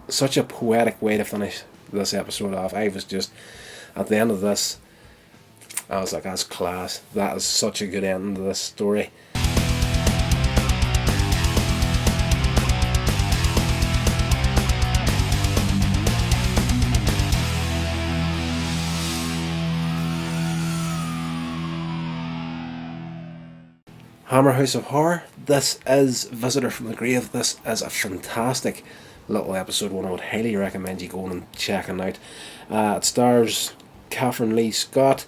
such a poetic way to finish this episode off. I was just, at the end of this, I was like, that's class. That is such a good ending to this story. Hammer House of Horror. This is Visitor from the Grave. This is a fantastic little episode, one I would highly recommend you going and checking out. It stars Catherine Lee Scott,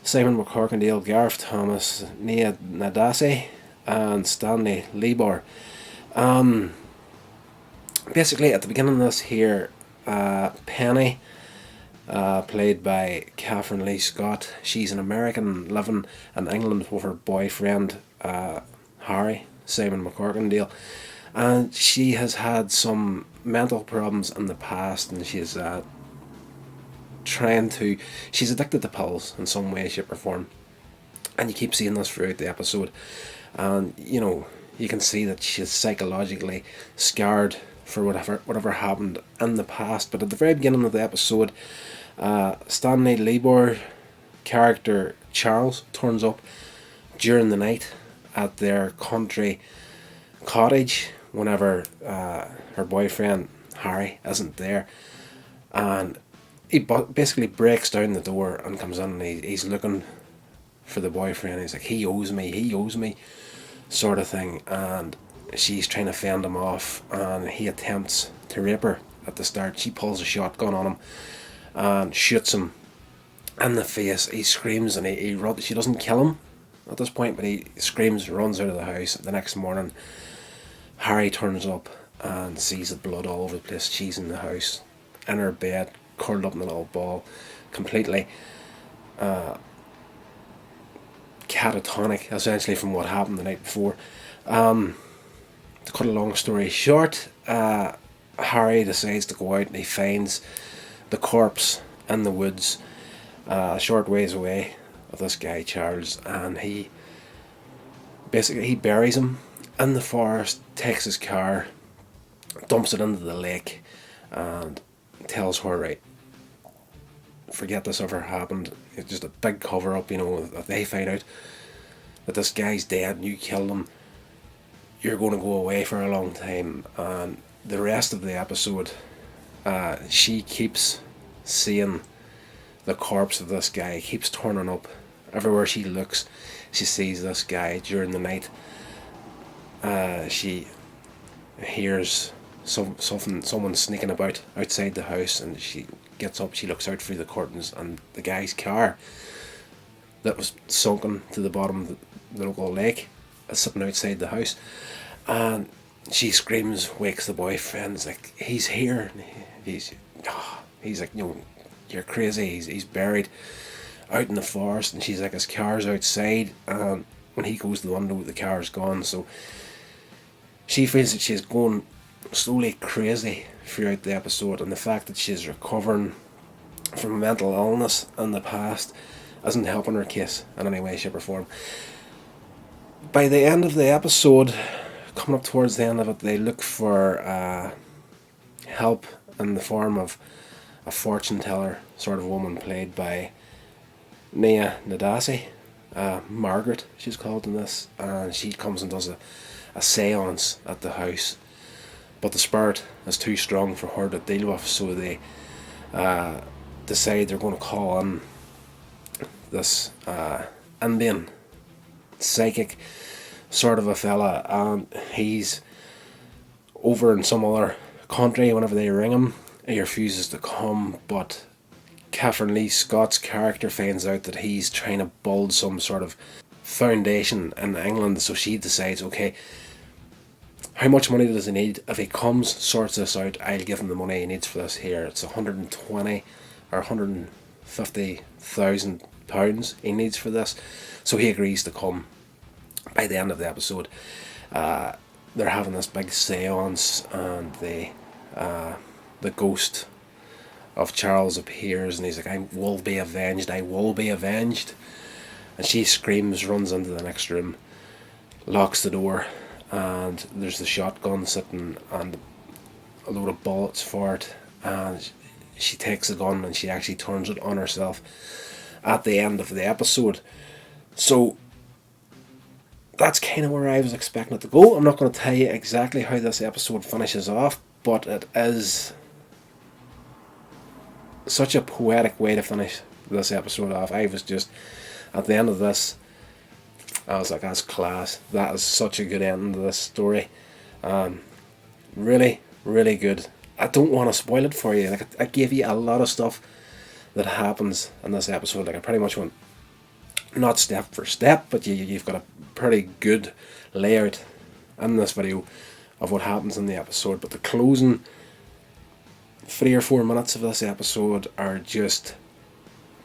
Simon McCorkindale, Gareth Thomas, Nia Nadasi, and Stanley Lieber. Basically, at the beginning of this here, Penny, played by Catherine Lee Scott, she's an American living in England with her boyfriend, Harry, Simon McCorkindale, and she has had some mental problems in the past, and she's she's addicted to pills in some way, shape or form, and you keep seeing this throughout the episode, and you can see that she's psychologically scarred for whatever happened in the past. But at the very beginning of the episode, Stanley Lieber character Charles turns up during the night at their country cottage whenever her boyfriend Harry isn't there, and he basically breaks down the door and comes in, and he's looking for the boyfriend. He's like, he owes me sort of thing, and she's trying to fend him off, and he attempts to rape her at the start. She pulls a shotgun on him and shoots him in the face. He screams, and he she doesn't kill him at this point, but he screams, runs out of the house. The next morning, Harry turns up and sees the blood all over the place. She's in the house, in her bed, curled up in a little ball, completely catatonic, essentially, from what happened the night before. To cut a long story short, Harry decides to go out, and he finds the corpse in the woods a short ways away of this guy Charles, and he buries him in the forest, takes his car, dumps it into the lake, and tells her, right, forget this ever happened. It's just a big cover up, that they find out that this guy's dead and you killed him. You're going to go away for a long time. And the rest of the episode, she keeps seeing the corpse of this guy, keeps turning up everywhere she looks. She sees this guy during the night. She hears someone sneaking about outside the house, and she gets up, she looks out through the curtains, and the guy's car that was sunken to the bottom of the local lake is sitting outside the house, and she screams, wakes the boyfriend. It's like, he's here. He's like, you're crazy. He's buried out in the forest. And she's like, his car's outside, and when he goes to the window, the car's gone. So she feels that she's going slowly crazy throughout the episode, and the fact that she's recovering from mental illness in the past isn't helping her case in any way, shape or form. By the end of the episode, coming up towards the end of it, they look for help in the form of a fortune teller sort of woman played by Nia Nadasi, Margaret she's called in this, and she comes and does a seance at the house, but the spirit is too strong for her to deal with, so they decide they're going to call in this Indian psychic sort of a fella, and he's over in some other country. Whenever they ring him, he refuses to come, but Catherine Lee Scott's character finds out that he's trying to build some sort of foundation in England, so she decides, okay, how much money does he need? If he comes, sorts this out, I'll give him the money he needs for this here. It's 120 or 150,000 pounds he needs for this, so he agrees to come. By the end of the episode, they're having this big seance, and the ghost of Charles appears, and he's like, I will be avenged, and she screams, runs into the next room, locks the door, and there's the shotgun sitting a load of bullets for it, and she takes the gun and she actually turns it on herself at the end of the episode. So that's kind of where I was expecting it to go. I'm not going to tell you exactly how this episode finishes off, but it is such a poetic way to finish this episode off. I was just, at the end of this, I was like, that's class. That is such a good ending to this story. Really, really good. I don't want to spoil it for you. Like, I gave you a lot of stuff that happens in this episode. Like, I pretty much went, not step for step, but you've got a pretty good layout in this video of what happens in the episode. But the closing 3 or 4 minutes of this episode are just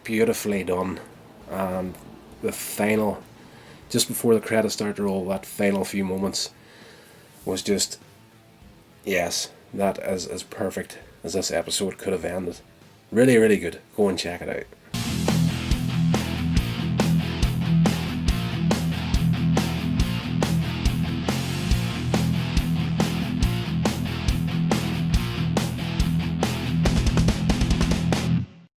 beautifully done, and the final, just before the credits start to roll, that final few moments was just, yes, that is as perfect as this episode could have ended. Really, really good. Go and check it out.